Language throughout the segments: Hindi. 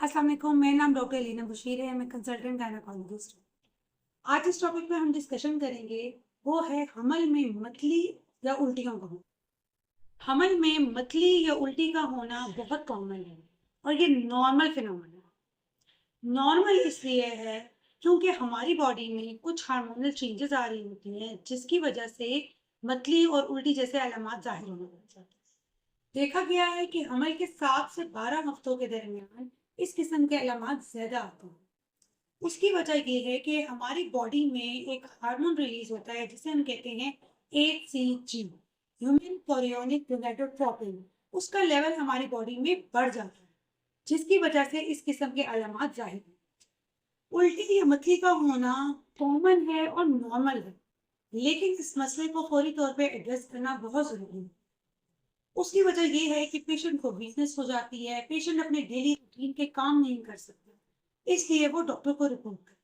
अस्सलाम वालेकुम। मेरा नाम डॉक्टर लीना बशीर है। मैं कंसल्टेंट गायनेकोलॉजिस्ट हूँ। आज इस टॉपिक पे हम डिस्कशन करेंगे, वो है हमल में मतली या उल्टियों का होना। हमल में मतली या उल्टी का होना बहुत कॉमन है और ये नॉर्मल फिनोमेना है। नॉर्मल इसलिए है क्योंकि हमारी बॉडी में कुछ हार्मोनल चेंजेस आ रही होती हैं जिसकी वजह से मतली और उल्टी जैसे अलामत जाहिर होने लग जाते हैं। देखा गया है कि हमल के 7 से 12 हफ्तों के दरमियान इस किस्म के अलामत ज्यादा आते हैं। उसकी वजह ये है कि हमारी बॉडी में एक हार्मोन रिलीज होता है जिसे हम कहते हैं एचसीजी, ह्यूमन कोरियोनिक गोनाडोट्रोपिन। उसका लेवल हमारी बॉडी में बढ़ जाता है जिसकी वजह से इस किस्म के अलामत जाहिर हैं। उल्टी या मतली का होना कॉमन है और नॉर्मल है, लेकिन इस मसले को फौरी तौर पे एड्रेस करना बहुत जरूरी है। उसकी वजह ये है कि पेशेंट को वीकनेस हो जाती है, पेशेंट अपने डेली रूटीन के काम नहीं कर सकता, इसलिए वो डॉक्टर को रिपोर्ट करे।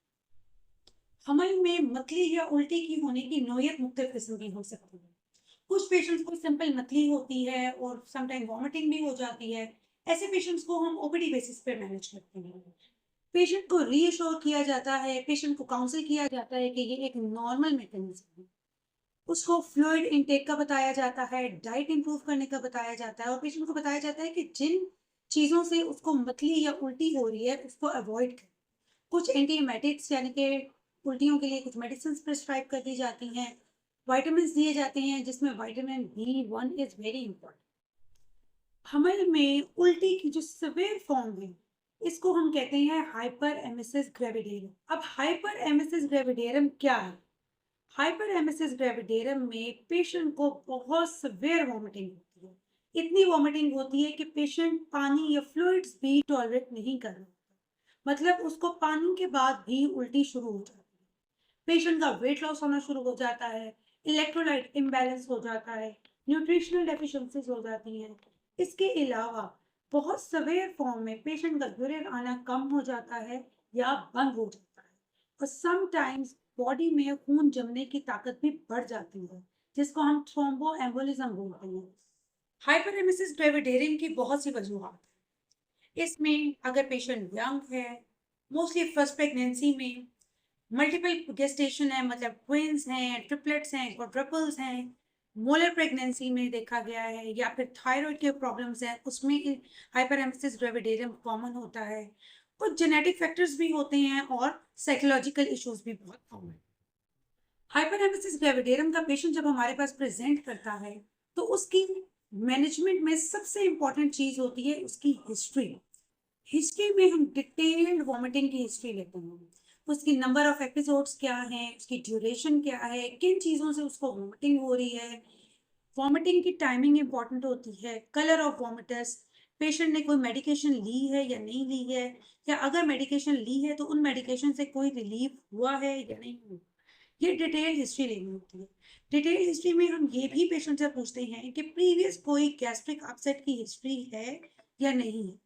हमल में मतली या उल्टी की होने की नौयत मुख्तलिफ किस्म की हो सकती है। कुछ पेशेंट्स को सिंपल मतली होती है और समटाइम वॉमिटिंग भी हो जाती है। ऐसे पेशेंट्स को हम ओपीडी बेसिस पे मैनेज करते हैं। पेशेंट को रीअश्योर किया जाता है, पेशेंट को काउंसिल किया जाता है कि ये एक नॉर्मल मैकेनिज्म है। उसको फ्लूइड इनटेक का बताया जाता है, डाइट इंप्रूव करने का बताया जाता है और पेशेंट को बताया जाता है कि जिन चीज़ों से उसको मतली या उल्टी हो रही है उसको अवॉइड करें। कुछ एंटीएमेटिक्स यानी कि उल्टियों के लिए कुछ मेडिसिन प्रिस्क्राइब कर दी जाती हैं। विटामिन दिए जाते हैं जिसमें vitamin B1 is very important. हमल में उल्टी की जो सिवियर फॉर्म है इसको हम कहते हैं हाइपर एमेसिस ग्रेविडेरम। अब हाइपर एमेसिस ग्रेविडेरम क्या है? हाइपर एमेसिस ग्रेविडेरम में पेशेंट को बहुत सिवियर वॉमिटिंग होती है। इतनी वॉमिटिंग होती है कि पेशेंट पानी या फ्लूइड्स भी टॉलरेट नहीं कर रहा, मतलब उसको पानी के बाद भी उल्टी शुरू हो जाती है। पेशेंट का वेट लॉस होना शुरू हो जाता है, इलेक्ट्रोलाइट इम्बैलेंस हो जाता है, न्यूट्रिशनल डेफिशिएंसीज हो जाती हैं। इसके अलावा बहुत सवेयर फॉर्म में पेशेंट का यूरिन आना कम हो जाता है या बंद हो जाता है और समटाइम्स बॉडी में खून जमने की ताकत भी बढ़ जाती है जिसको हम थ्रोम्बो एम्बोलिज्म बोलते हैं। हाइपरेमेसिस ग्रेविडेरियम की बहुत सी वजूहत हैं। इसमें अगर पेशेंट यंग है, मोस्टली फर्स्ट प्रेगनेंसी में, मल्टीपल गेस्टेशन है मतलब ट्विंस हैं, ट्रिपलेट्स हैं, क्वाड्रपल्स हैं, मोलर प्रेगनेंसी में देखा गया है, या फिर थायराइड के प्रॉब्लम्स हैं उसमें हाइपरेमेसिस ग्रेविडेरियम कॉमन होता है। कुछ जेनेटिक फैक्टर्स भी होते हैं और साइकोलॉजिकल इश्यूज भी बहुत कॉमन है। हाइपरेमेसिस ग्रेविडेरियम का पेशेंट जब हमारे पास प्रेजेंट करता है तो उसकी मैनेजमेंट में सबसे इंपॉर्टेंट चीज होती है उसकी हिस्ट्री। हिस्ट्री में हम डिटेल्ड वॉमिटिंग की हिस्ट्री लेते हैं। उसकी नंबर ऑफ एपिसोड्स क्या हैं, उसकी ड्यूरेशन क्या है, किन चीज़ों से उसको वॉमिटिंग हो रही है। वॉमिटिंग की टाइमिंग इंपॉर्टेंट होती है, कलर ऑफ वॉमिटस, पेशेंट ने कोई मेडिकेशन ली है या नहीं ली है, या अगर मेडिकेशन ली है तो उन मेडिकेशन से कोई रिलीफ हुआ है या नहीं हुआ। ये डिटेल हिस्ट्री लेनी होती है। डिटेल हिस्ट्री में हम ये भी पेशेंट से पूछते हैं कि प्रीवियस कोई गैस्ट्रिक अपसेट की हिस्ट्री है या नहीं है।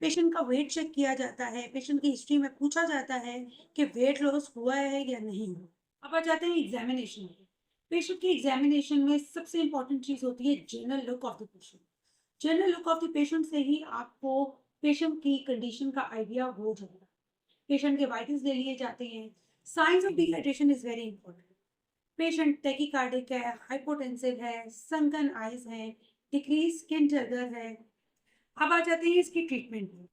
पेशेंट का वेट चेक किया जाता है, पेशेंट की हिस्ट्री में पूछा जाता है कि वेट लॉस हुआ है या नहीं हुआ। अब आ जाते हैं एग्जामिनेशन पे। पेशेंट की एग्जामिनेशन में सबसे इंपॉर्टेंट चीज होती है general look of the patient. General look of the patient से ही आपको पेशेंट की कंडीशन का आइडिया हो जाएगा। पेशेंट के वाइटल्स ले लिए जाते हैं। Science of dehydration is very important. Patient टैकीकार्डिक है, हाइपोटेंसिव है, सनकन आइज है, डिक्रीज स्किन टर्गर है। अब आ जाते हैं इसकी ट्रीटमेंट में।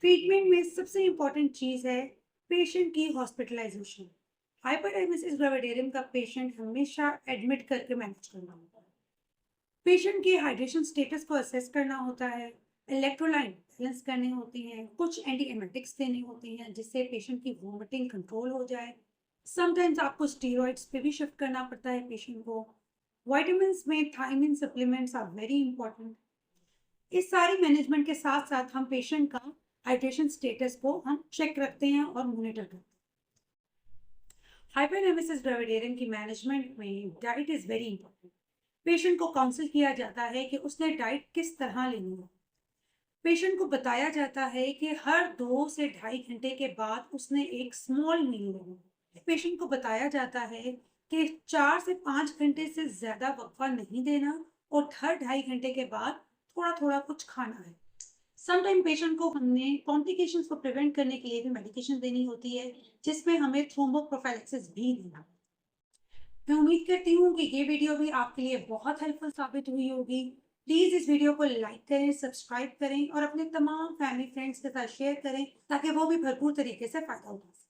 ट्रीटमेंट में सबसे इंपॉर्टेंट चीज है पेशेंट की हॉस्पिटलाइजेशन। हाइपरएमेसिस ग्रेविडेरियम का पेशेंट हमेशा एडमिट करके मैनेज करना होता है। पेशेंट की हाइड्रेशन स्टेटस को असेस करना होता है, इलेक्ट्रोलाइट बैलेंस करनी होती हैं, कुछ एंटीएमेटिक्स देनी होती हैं जिससे पेशेंट की वोमिटिंग कंट्रोल हो जाए। समटाइम्स आपको स्टीरॉइड्स पे भी शिफ्ट करना पड़ता है पेशेंट को। विटामिन्स में thiamine supplements are very important. इस सारी मैनेजमेंट के साथ साथ हम पेशेंट का हाइड्रेशन स्टेटस को हम चेक रखते हैं और मॉनिटर करते हैं। हाइपरएमेसिस ग्रेविडेरियम की मैनेजमेंट में diet is very important. Patient को काउंसिल किया जाता है कि उसने डाइट किस तरह लेनी है। पेशेंट को बताया जाता है कि हर 2 से ढाई घंटे के बाद उसने एक स्मॉल मील लेनी है। पेशेंट को बताया जाता है कि 4 से 5 घंटे से ज्यादा वक्फा नहीं देना और हर ढाई घंटे के बाद थोड़ा थोड़ा कुछ खाना है। समटाइम पेशेंट को हमने कॉम्प्लिकेशंस को प्रिवेंट करने के लिए भी मेडिकेशन देनी होती है, जिसमें हमें थ्रोम्बोप्रोफाइलेक्सिस भी देना। मैं उम्मीद करती हूँ कि ये वीडियो भी आपके लिए बहुत हेल्पफुल साबित हुई होगी। प्लीज़ इस वीडियो को लाइक करें, सब्सक्राइब करें और अपने तमाम फैमिली फ्रेंड्स के साथ शेयर करें ताकि वो भी भरपूर तरीके से फ़ायदा उठा सकें।